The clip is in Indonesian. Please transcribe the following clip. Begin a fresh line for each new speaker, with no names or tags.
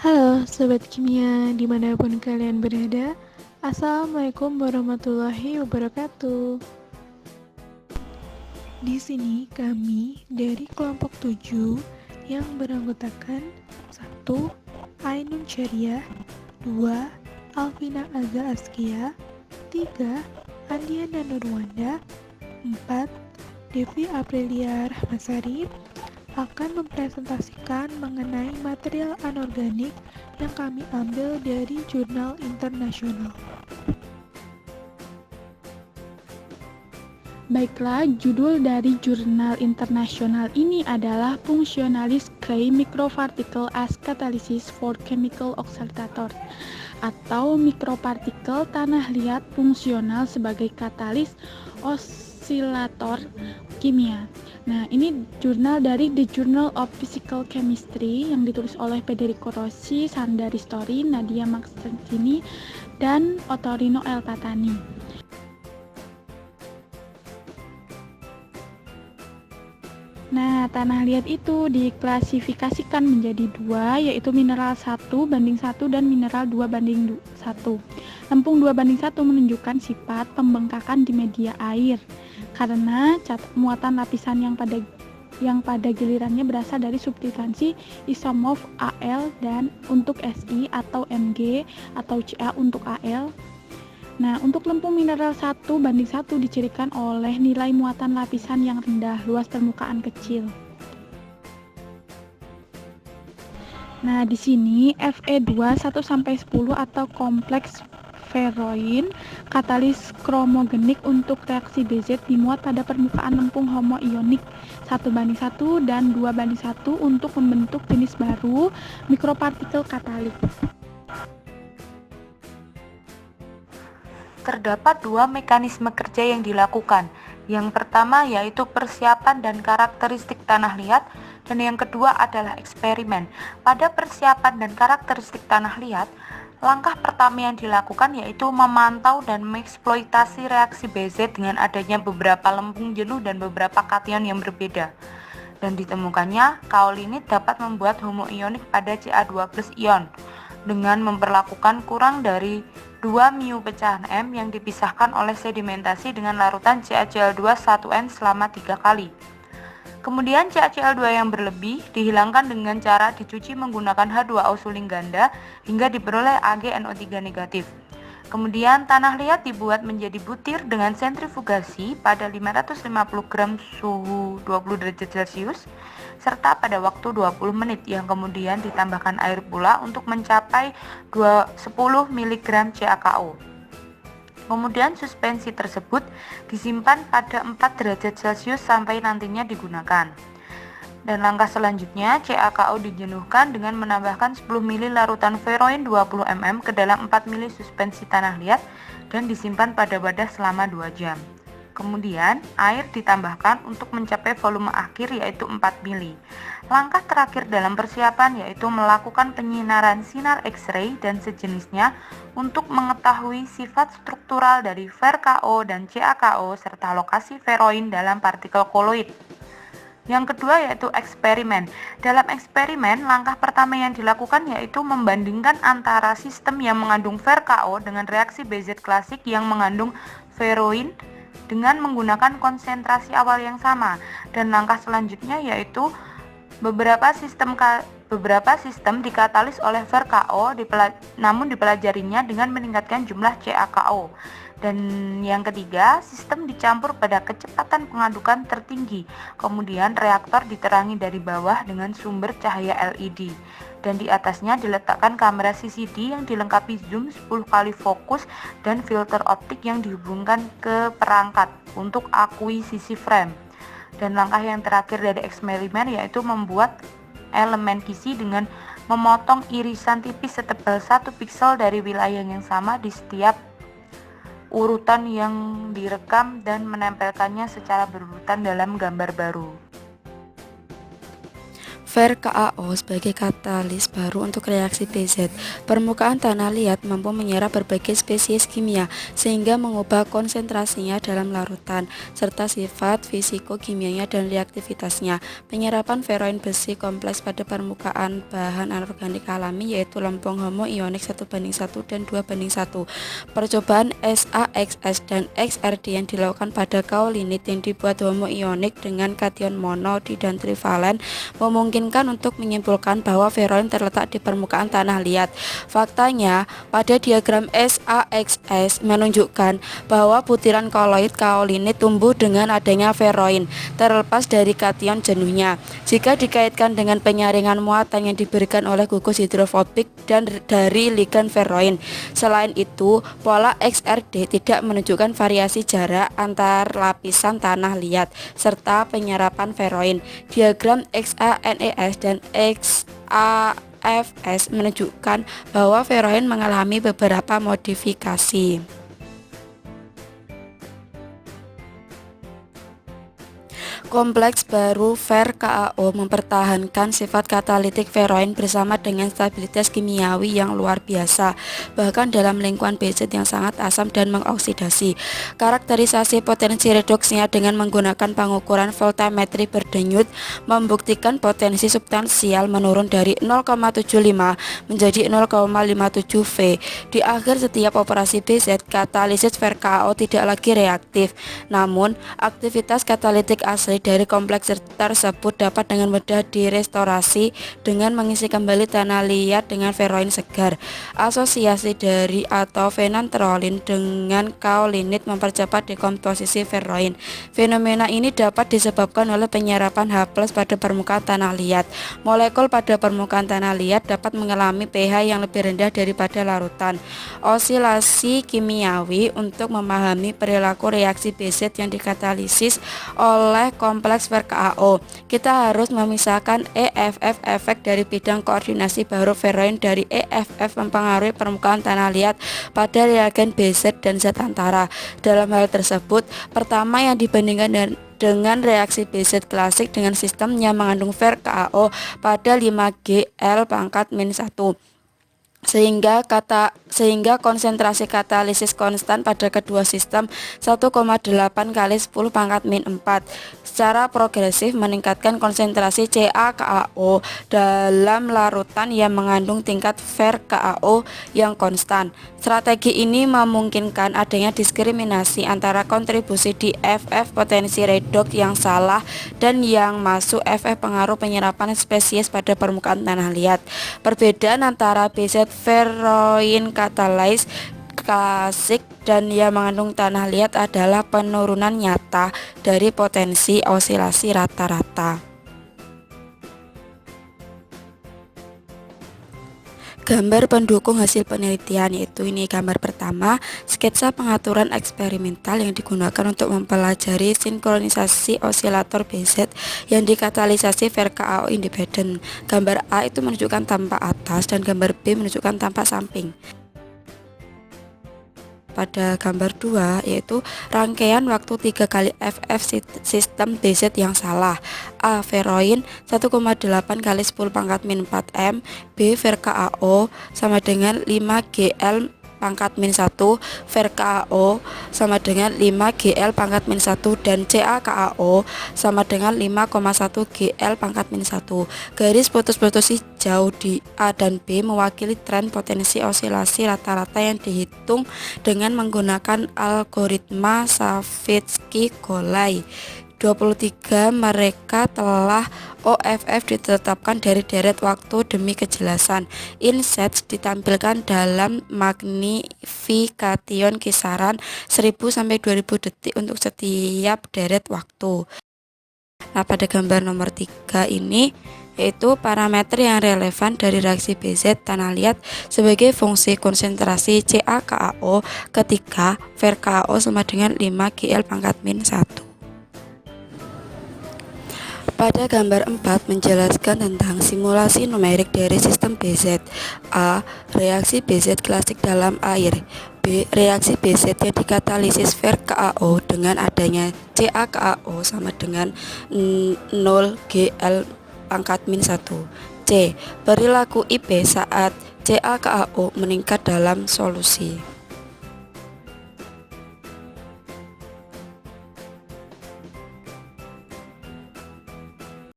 Halo Sobat Kimia, dimanapun kalian berada. Assalamualaikum warahmatullahi wabarakatuh. Di sini kami dari kelompok 7 yang beranggotakan 1. Ainun Syariah, 2. Alvina Azza Askia, 3. Andiana Nurwanda, 4. Devi Aprilia Rahmasari akan mempresentasikan mengenai material anorganik yang kami ambil dari jurnal internasional.
Baiklah, judul dari jurnal internasional ini adalah Functionalist Clay Microparticle as Catalysis for Chemical Oxidators atau mikropartikel tanah liat fungsional sebagai katalis osilator kimia. Nah, ini jurnal dari The Journal of Physical Chemistry yang ditulis oleh Federico Rossi, Sandra Ristori, Nadia Maxentini, dan Ottorino L. Tatani. Nah, tanah liat itu diklasifikasikan menjadi dua, yaitu mineral 1:1 dan mineral 2:1. Lempung 2:1 menunjukkan sifat pembengkakan di media air, karena muatan lapisan yang pada gilirannya berasal dari substansi isomorf Al dan untuk Si atau Mg atau Ca untuk Al. Nah, untuk lempung mineral 1:1 dicirikan oleh nilai muatan lapisan yang rendah, luas permukaan kecil. Nah, di sini Fe2 1-10 atau kompleks feroin katalis kromogenik untuk reaksi BZ dimuat pada permukaan lempung homoionik 1:1 dan 2:1 untuk membentuk jenis baru mikropartikel katalis.
Terdapat dua mekanisme kerja yang dilakukan. Yang pertama yaitu persiapan dan karakteristik tanah liat, dan yang kedua adalah eksperimen. Pada persiapan dan karakteristik tanah liat, langkah pertama yang dilakukan yaitu memantau dan mengeksploitasi reaksi BZ dengan adanya beberapa lempung jenuh dan beberapa kation yang berbeda. Dan ditemukannya kaolinit dapat membuat homoionik pada Ca2+ ion dengan memperlakukan kurang dari 2 mu pecahan M yang dipisahkan oleh sedimentasi dengan larutan CaCl2 1N selama 3 kali. Kemudian CaCl2 yang berlebih dihilangkan dengan cara dicuci menggunakan H2O suling ganda hingga diperoleh AgNO3 negatif. Kemudian tanah liat dibuat menjadi butir dengan sentrifugasi pada 550 gram suhu 20 derajat Celcius serta pada waktu 20 menit yang kemudian ditambahkan air pula untuk mencapai 10 mg CaKO. Kemudian suspensi tersebut disimpan pada 4 derajat Celcius sampai nantinya digunakan. Dan langkah selanjutnya CaKO dijenuhkan dengan menambahkan 10 ml larutan feroin 20 ml ke dalam 4 ml suspensi tanah liat dan disimpan pada wadah selama 2 jam. Kemudian air ditambahkan untuk mencapai volume akhir yaitu 4 ml. Langkah terakhir dalam persiapan yaitu melakukan penyinaran sinar X-ray dan sejenisnya untuk mengetahui sifat struktural dari VerKO dan CaKO serta lokasi feroin dalam partikel koloid. Yang kedua yaitu eksperimen. Dalam eksperimen, langkah pertama yang dilakukan yaitu membandingkan antara sistem yang mengandung VerKO dengan reaksi BZ klasik yang mengandung feroin dengan menggunakan konsentrasi awal yang sama. Dan langkah selanjutnya yaitu beberapa sistem dikatalis oleh VerKO namun dipelajarinya dengan meningkatkan jumlah CaKO. Dan yang ketiga, sistem dicampur pada kecepatan pengadukan tertinggi. Kemudian reaktor diterangi dari bawah dengan sumber cahaya LED. Dan di atasnya diletakkan kamera CCD yang dilengkapi zoom 10 kali fokus dan filter optik yang dihubungkan ke perangkat untuk akuisisi frame. Dan langkah yang terakhir dari eksperimen yaitu membuat elemen kisi dengan memotong irisan tipis setebal 1 piksel dari wilayah yang sama di setiap urutan yang direkam dan menempelkannya secara berurutan dalam gambar baru.
Fer KAO sebagai katalis baru untuk reaksi BZ. Permukaan tanah liat mampu menyerap berbagai spesies kimia sehingga mengubah konsentrasinya dalam larutan serta sifat fisiko-kimianya dan reaktivitasnya. Penyerapan feroin besi kompleks pada permukaan bahan anorganik alami yaitu lempung homoionik 1:1 dan 2:1. Percobaan SAXS dan XRD yang dilakukan pada kaolinit yang dibuat homoionik dengan kation mono di dan trivalen memungkinkan untuk menyimpulkan bahwa feroin terletak di permukaan tanah liat. Faktanya, pada diagram SAXS menunjukkan bahwa butiran koloid kaolinit tumbuh dengan adanya feroin, terlepas dari kation jenuhnya. Jika dikaitkan dengan penyaringan muatan yang diberikan oleh gugus hidrofobik dan dari ligan feroin. Selain itu, pola XRD tidak menunjukkan variasi jarak antar lapisan tanah liat serta penyerapan feroin. Diagram XANES dan XAFS menunjukkan bahwa feroin mengalami beberapa modifikasi. Kompleks baru Fer KAO mempertahankan sifat katalitik feroin bersama dengan stabilitas kimiawi yang luar biasa, bahkan dalam lingkungan BZ yang sangat asam dan mengoksidasi. Karakterisasi potensi reduksinya dengan menggunakan pengukuran voltametri berdenyut membuktikan potensi substansial menurun dari 0,75 menjadi 0,57 V. Di akhir setiap operasi BZ, katalisis Fer KAO tidak lagi reaktif, namun aktivitas katalitik asli dari kompleks tersebut dapat dengan mudah direstorasi dengan mengisi kembali tanah liat dengan feroin segar. Asosiasi dari atau fenantrolin dengan kaolinit mempercepat dekomposisi feroin. Fenomena ini dapat disebabkan oleh penyerapan H+ pada permukaan tanah liat. Molekul pada permukaan tanah liat dapat mengalami pH yang lebih rendah daripada larutan. Osilasi kimiawi untuk memahami perilaku reaksi BZ yang dikatalisis oleh kompleks Fer KAO. Kita harus memisahkan EFF efek dari bidang koordinasi baru feroin dari EFF mempengaruhi permukaan tanah liat pada reagen BZ dan zat antara. Dalam hal tersebut, pertama yang dibandingkan dengan reaksi BZ klasik dengan sistem yang mengandung Fer KAO pada 5Gl⁻⁻1 sehingga konsentrasi katalisis konstan pada kedua sistem 1,8 kali 10⁻⁴ secara progresif meningkatkan konsentrasi CaKAO dalam larutan yang mengandung tingkat Fer KAO yang konstan. Strategi ini memungkinkan adanya diskriminasi antara kontribusi di FF potensi redoks yang salah dan yang masuk FF pengaruh penyerapan spesies pada permukaan tanah liat. Perbedaan antara BZ feroin catalyze klasik dan yang mengandung tanah liat adalah penurunan nyata dari potensi osilasi rata-rata. Gambar pendukung hasil penelitian yaitu ini gambar pertama, sketsa pengaturan eksperimental yang digunakan untuk mempelajari sinkronisasi osilator BZ yang dikatalisasi Fer KAO independen. Gambar A itu menunjukkan tampak atas dan gambar B menunjukkan tampak samping. Pada gambar 2 yaitu rangkaian waktu 3 kali FF sistem BZ yang salah. A. Feroin 1,8 kali 10⁻⁴ M. B. Fer KAO sama dengan 5Gl⁻⁻1. Fer KAO sama dengan 5Gl⁻⁻1 dan CaKAO sama dengan 5,1 Gl⁻⁻1. Garis putus-putus hijau di A dan B mewakili tren potensi osilasi rata-rata yang dihitung dengan menggunakan algoritma Savitsky-Golay. 23 mereka telah OFF ditetapkan dari deret waktu demi kejelasan. Insets ditampilkan dalam magnification kisaran 1000 sampai 2000 detik untuk setiap deret waktu. Nah, pada gambar nomor 3 ini yaitu parameter yang relevan dari reaksi BZ tanah liat sebagai fungsi konsentrasi CaKAO ketika Fer KAO sama dengan 5Gl⁻⁻1. Pada gambar 4 menjelaskan tentang simulasi numerik dari sistem BZ. A. Reaksi BZ klasik dalam air. B. Reaksi BZ yang dikatalisis Fer KAO dengan adanya CaKAO sama dengan 0 Gl pangkat min 1. C. Perilaku IP saat CaKO meningkat dalam solusi.